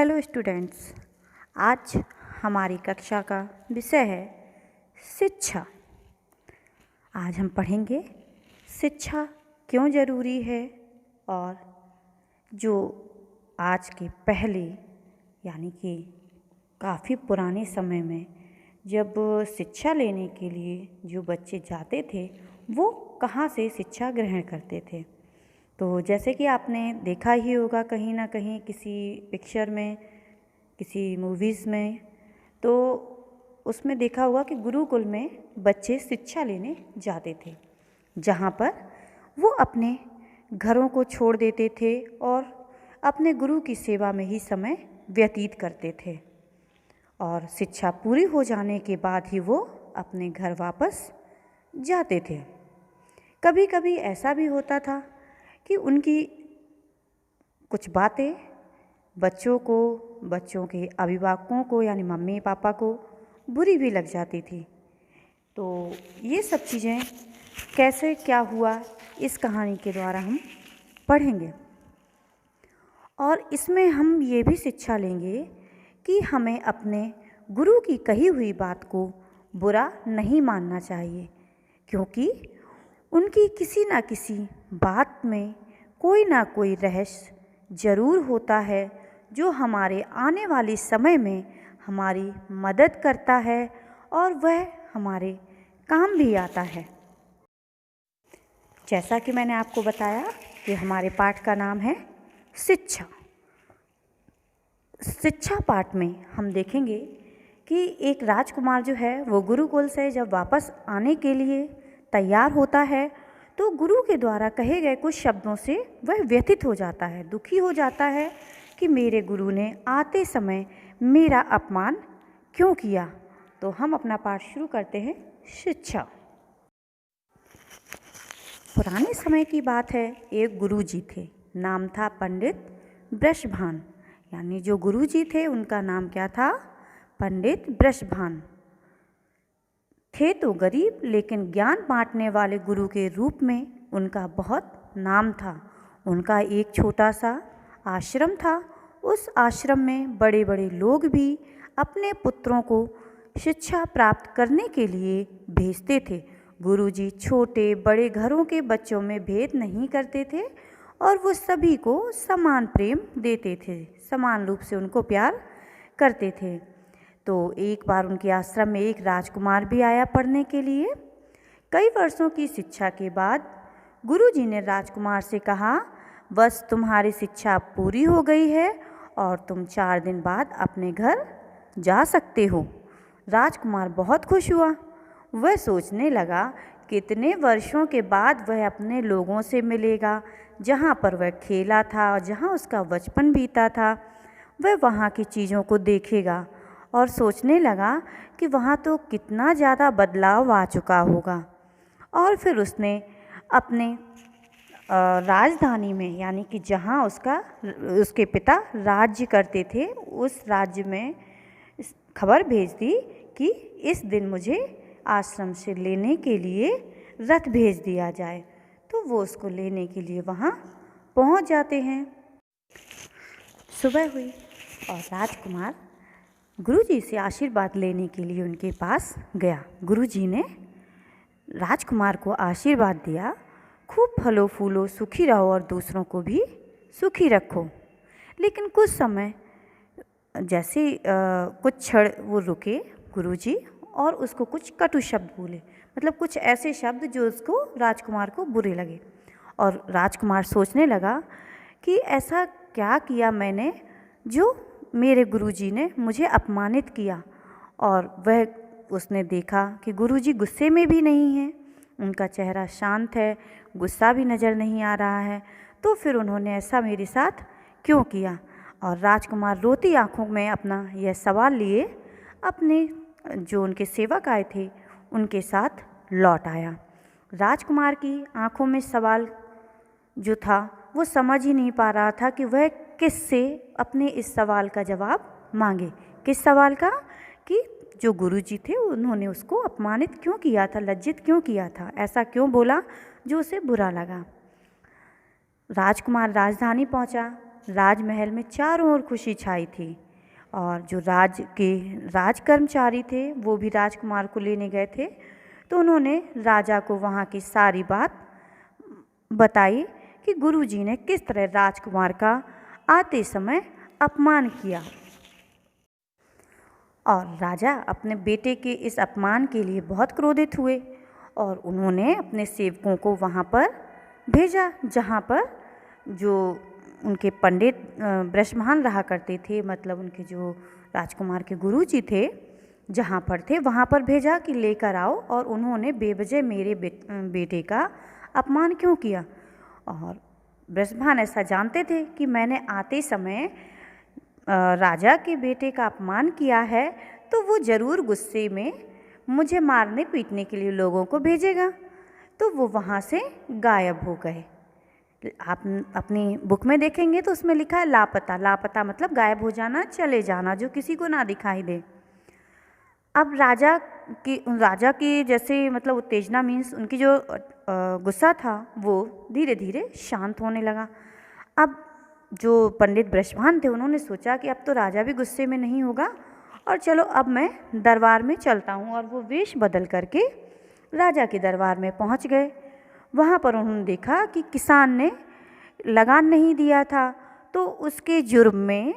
Hello students. आज हमारी कक्षा का विषय है शिक्षा। आज हम पढ़ेंगे शिक्षा क्यों ज़रूरी है और जो आज के पहले यानी कि काफ़ी पुराने समय में जब शिक्षा लेने के लिए जो बच्चे जाते थे वो कहाँ से शिक्षा ग्रहण करते थे। तो जैसे कि आपने देखा ही होगा कहीं ना कहीं किसी पिक्चर में, किसी मूवीज़ में, तो उसमें देखा होगा कि गुरुकुल में बच्चे शिक्षा लेने जाते थे, जहाँ पर वो अपने घरों को छोड़ देते थे और अपने गुरु की सेवा में ही समय व्यतीत करते थे और शिक्षा पूरी हो जाने के बाद ही वो अपने घर वापस जाते थे। कभी कभी ऐसा भी होता था कि उनकी कुछ बातें बच्चों के अभिभावकों को यानी मम्मी पापा को बुरी भी लग जाती थी। तो ये सब चीज़ें कैसे क्या हुआ इस कहानी के द्वारा हम पढ़ेंगे और इसमें हम ये भी शिक्षा लेंगे कि हमें अपने गुरु की कही हुई बात को बुरा नहीं मानना चाहिए, क्योंकि उनकी किसी न किसी बात में कोई ना कोई रहस्य ज़रूर होता है जो हमारे आने वाले समय में हमारी मदद करता है और वह हमारे काम भी आता है। जैसा कि मैंने आपको बताया कि हमारे पाठ का नाम है शिक्षा। शिक्षा पाठ में हम देखेंगे कि एक राजकुमार जो है वो गुरुकुल से जब वापस आने के लिए तैयार होता है तो गुरु के द्वारा कहे गए कुछ शब्दों से वह व्यथित हो जाता है, दुखी हो जाता है कि मेरे गुरु ने आते समय मेरा अपमान क्यों किया। तो हम अपना पाठ शुरू करते हैं शिक्षा। पुराने समय की बात है, एक गुरुजी थे, नाम था पंडित वृषभान। यानी जो गुरुजी थे उनका नाम क्या था? पंडित वृषभान। थे तो गरीब, लेकिन ज्ञान बांटने वाले गुरु के रूप में उनका बहुत नाम था। उनका एक छोटा सा आश्रम था। उस आश्रम में बड़े बड़े लोग भी अपने पुत्रों को शिक्षा प्राप्त करने के लिए भेजते थे। गुरुजी छोटे बड़े घरों के बच्चों में भेद नहीं करते थे और वो सभी को समान प्रेम देते थे, समान रूप से उनको प्यार करते थे। तो एक बार उनके आश्रम में एक राजकुमार भी आया पढ़ने के लिए। कई वर्षों की शिक्षा के बाद गुरुजी ने राजकुमार से कहा, बस तुम्हारी शिक्षा पूरी हो गई है और तुम 4 दिन बाद अपने घर जा सकते हो। राजकुमार बहुत खुश हुआ। वह सोचने लगा कितने वर्षों के बाद वह अपने लोगों से मिलेगा, जहाँ पर वह खेला था और जहाँ उसका बचपन बीता था। वह वहाँ की चीज़ों को देखेगा और सोचने लगा कि वहाँ तो कितना ज़्यादा बदलाव आ चुका होगा। और फिर उसने अपने राजधानी में, यानी कि जहाँ उसके पिता राज्य करते थे, उस राज्य में खबर भेज दी कि इस दिन मुझे आश्रम से लेने के लिए रथ भेज दिया जाए। तो वो उसको लेने के लिए वहाँ पहुँच जाते हैं। सुबह हुई और राजकुमार गुरुजी से आशीर्वाद लेने के लिए उनके पास गया। गुरुजी ने राजकुमार को आशीर्वाद दिया, खूब फलो फूलो, सुखी रहो और दूसरों को भी सुखी रखो। लेकिन कुछ समय जैसे कुछ क्षण वो रुके गुरुजी और उसको कुछ कटु शब्द बोले, मतलब कुछ ऐसे शब्द जो उसको राजकुमार को बुरे लगे। और राजकुमार सोचने लगा कि ऐसा क्या किया मैंने जो मेरे गुरुजी ने मुझे अपमानित किया। और उसने देखा कि गुरुजी गुस्से में भी नहीं हैं, उनका चेहरा शांत है, गुस्सा भी नज़र नहीं आ रहा है। तो फिर उन्होंने ऐसा मेरे साथ क्यों किया? और राजकुमार रोती आंखों में अपना यह सवाल लिए अपने जो उनके सेवक आए थे उनके साथ लौट आया। राजकुमार की आंखों में सवाल जो था वो समझ ही नहीं पा रहा था कि वह किससे अपने इस सवाल का जवाब मांगे। किस सवाल का? कि जो गुरुजी थे उन्होंने उसको अपमानित क्यों किया था, लज्जित क्यों किया था, ऐसा क्यों बोला जो उसे बुरा लगा। राजकुमार राजधानी पहुंचा राजमहल में चारों ओर खुशी छाई थी और जो राज कर्मचारी थे वो भी राजकुमार को लेने गए थे। तो उन्होंने राजा को वहाँ की सारी बात बताई कि गुरुजी ने किस तरह राजकुमार का आते समय अपमान किया। और राजा अपने बेटे के इस अपमान के लिए बहुत क्रोधित हुए और उन्होंने अपने सेवकों को वहाँ पर भेजा जहाँ पर जो उनके पंडित ब्रजभान रहा करते थे, मतलब उनके जो राजकुमार के गुरुजी थे जहाँ पर थे वहाँ पर भेजा कि लेकर आओ और उन्होंने बेवजह मेरे बेटे का अपमान क्यों किया। और ब्रजभान ऐसा जानते थे कि मैंने आते समय राजा के बेटे का अपमान किया है तो वो ज़रूर गुस्से में मुझे मारने पीटने के लिए लोगों को भेजेगा। तो वो वहाँ से गायब हो गए। आप अपनी बुक में देखेंगे तो उसमें लिखा है लापता। लापता मतलब गायब हो जाना, चले जाना, जो किसी को ना दिखाई दे। अब राजा की जैसे मतलब उत्तेजना मीन्स उनकी जो गुस्सा था वो धीरे धीरे शांत होने लगा। अब जो पंडित ब्रजभान थे उन्होंने सोचा कि अब तो राजा भी गुस्से में नहीं होगा और चलो अब मैं दरबार में चलता हूँ। और वो वेश बदल करके राजा के दरबार में पहुँच गए। वहाँ पर उन्होंने देखा कि किसान ने लगान नहीं दिया था तो उसके जुर्म में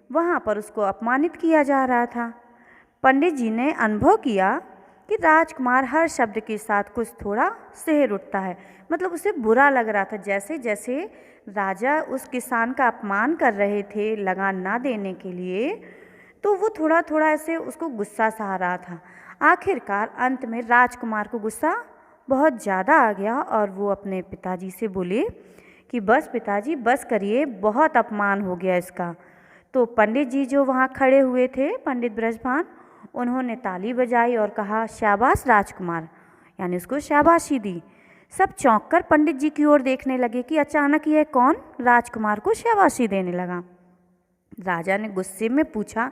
वहाँ पर उसको अपमानित किया जा रहा था। पंडित जी ने अनुभव किया कि राजकुमार हर शब्द के साथ कुछ थोड़ा सहर उठता है, मतलब उसे बुरा लग रहा था। जैसे जैसे राजा उस किसान का अपमान कर रहे थे लगान ना देने के लिए, तो वो थोड़ा थोड़ा ऐसे उसको गुस्सा सा आ रहा था। आखिरकार अंत में राजकुमार को गुस्सा बहुत ज़्यादा आ गया और वो अपने पिताजी से बोले कि बस पिताजी बस करिए, बहुत अपमान हो गया इसका। तो पंडित जी जो वहाँ खड़े हुए थे, पंडित ब्रजभान, उन्होंने ताली बजाई और कहा शाबाश राजकुमार, यानी उसको शाबाशी दी। सब चौंक कर पंडित जी की ओर देखने लगे कि अचानक यह कौन राजकुमार को शाबाशी देने लगा। राजा ने गुस्से में पूछा,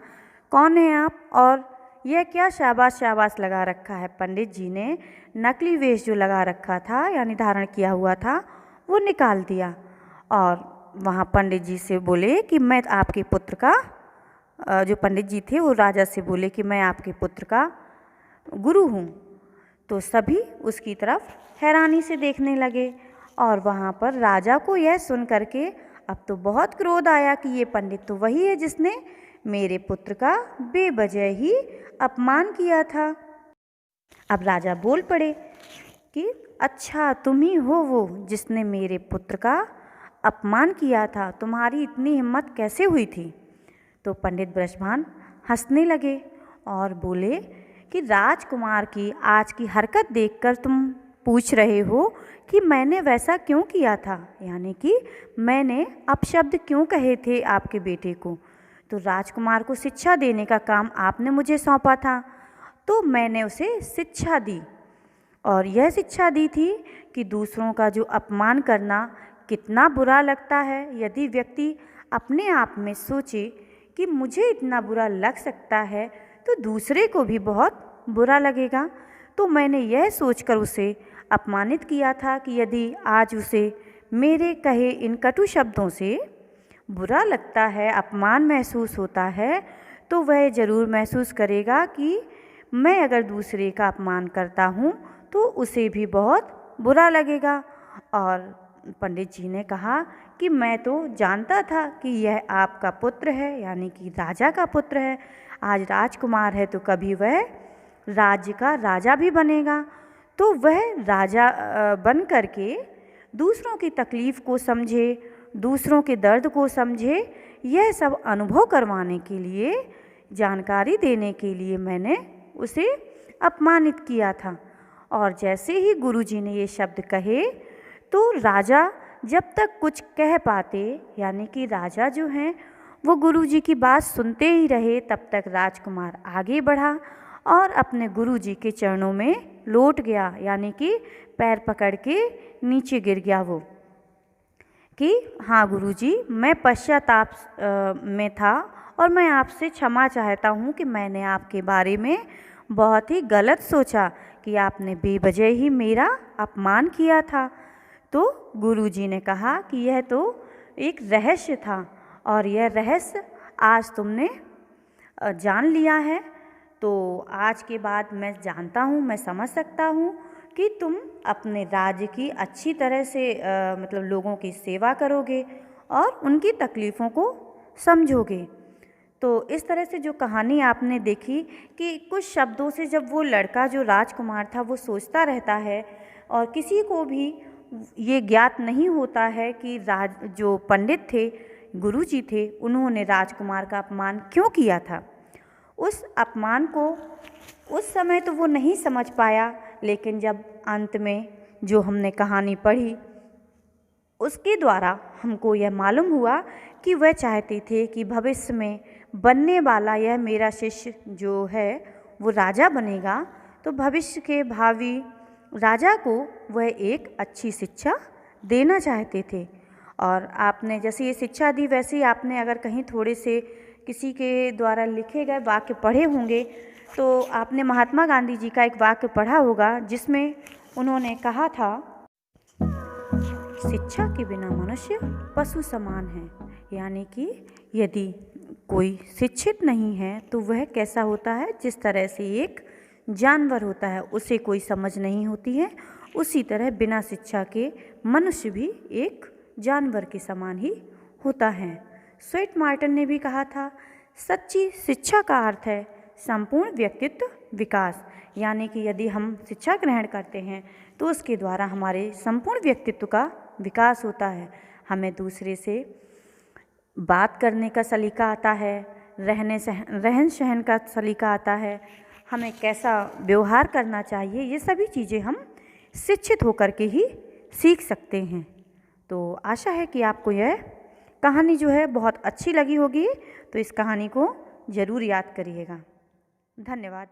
कौन है आप और यह क्या शाबाश शाबाश लगा रखा है। पंडित जी ने नकली वेश जो लगा रखा था यानी धारण किया हुआ था वो निकाल दिया और वहाँ पंडित जी से बोले कि मैं आपके पुत्र का, जो पंडित जी थे वो राजा से बोले कि मैं आपके पुत्र का गुरु हूँ। तो सभी उसकी तरफ हैरानी से देखने लगे और वहाँ पर राजा को यह सुन करके अब तो बहुत क्रोध आया कि ये पंडित तो वही है जिसने मेरे पुत्र का बेवजह ही अपमान किया था। अब राजा बोल पड़े कि अच्छा तुम ही हो वो जिसने मेरे पुत्र का अपमान किया था, तुम्हारी इतनी हिम्मत कैसे हुई थी। तो पंडित ब्रजभान हंसने लगे और बोले कि राजकुमार की आज की हरकत देखकर तुम पूछ रहे हो कि मैंने वैसा क्यों किया था, यानी कि मैंने अपशब्द क्यों कहे थे आपके बेटे को। तो राजकुमार को शिक्षा देने का काम आपने मुझे सौंपा था तो मैंने उसे शिक्षा दी और यह शिक्षा दी थी कि दूसरों का जो अपमान करना कितना बुरा लगता है। यदि व्यक्ति अपने आप में सोचे कि मुझे इतना बुरा लग सकता है तो दूसरे को भी बहुत बुरा लगेगा। तो मैंने यह सोचकर उसे अपमानित किया था कि यदि आज उसे मेरे कहे इन कटु शब्दों से बुरा लगता है, अपमान महसूस होता है, तो वह ज़रूर महसूस करेगा कि मैं अगर दूसरे का अपमान करता हूँ तो उसे भी बहुत बुरा लगेगा। और पंडित जी ने कहा कि मैं तो जानता था कि यह आपका पुत्र है, यानी कि राजा का पुत्र है। आज राजकुमार है तो कभी वह राज्य का राजा भी बनेगा। तो वह राजा बन करके दूसरों की तकलीफ़ को समझे, दूसरों के दर्द को समझे, यह सब अनुभव करवाने के लिए, जानकारी देने के लिए मैंने उसे अपमानित किया था। और जैसे ही गुरुजी ने ये शब्द कहे तो राजा जब तक कुछ कह पाते, यानी कि राजा जो हैं वो गुरुजी की बात सुनते ही रहे, तब तक राजकुमार आगे बढ़ा और अपने गुरुजी के चरणों में लौट गया, यानी कि पैर पकड़ के नीचे गिर गया वो कि हाँ गुरुजी, मैं पश्चाताप में था और मैं आपसे क्षमा चाहता हूँ कि मैंने आपके बारे में बहुत ही गलत सोचा कि आपने बेवजह ही मेरा अपमान किया था। तो गुरुजी ने कहा कि यह तो एक रहस्य था और यह रहस्य आज तुमने जान लिया है, तो आज के बाद मैं जानता हूँ, मैं समझ सकता हूँ कि तुम अपने राज्य की अच्छी तरह से मतलब लोगों की सेवा करोगे और उनकी तकलीफ़ों को समझोगे। तो इस तरह से जो कहानी आपने देखी कि कुछ शब्दों से जब वो लड़का जो राजकुमार था वो सोचता रहता है और किसी को भी ये ज्ञात नहीं होता है कि जो पंडित थे, गुरुजी थे, उन्होंने राजकुमार का अपमान क्यों किया था। उस अपमान को उस समय तो वो नहीं समझ पाया, लेकिन जब अंत में जो हमने कहानी पढ़ी उसके द्वारा हमको यह मालूम हुआ कि वह चाहते थे कि भविष्य में बनने वाला यह मेरा शिष्य जो है वो राजा बनेगा, तो भविष्य के भावी राजा को वह एक अच्छी शिक्षा देना चाहते थे। और आपने जैसे ये शिक्षा दी, वैसे ही आपने अगर कहीं थोड़े से किसी के द्वारा लिखे गए वाक्य पढ़े होंगे तो आपने महात्मा गांधी जी का एक वाक्य पढ़ा होगा जिसमें उन्होंने कहा था, शिक्षा के बिना मनुष्य पशु समान है। यानी कि यदि कोई शिक्षित नहीं है तो वह कैसा होता है, जिस तरह से एक जानवर होता है, उसे कोई समझ नहीं होती है, उसी तरह बिना शिक्षा के मनुष्य भी एक जानवर के समान ही होता है। स्वेट मार्टिन ने भी कहा था, सच्ची शिक्षा का अर्थ है संपूर्ण व्यक्तित्व विकास। यानी कि यदि हम शिक्षा ग्रहण करते हैं तो उसके द्वारा हमारे संपूर्ण व्यक्तित्व का विकास होता है। हमें दूसरे से बात करने का सलीका आता है, रहन सहन का सलीका आता है, हमें कैसा व्यवहार करना चाहिए, ये सभी चीज़ें हम शिक्षित होकर के ही सीख सकते हैं। तो आशा है कि आपको यह कहानी जो है बहुत अच्छी लगी होगी, तो इस कहानी को ज़रूर याद करिएगा। धन्यवाद।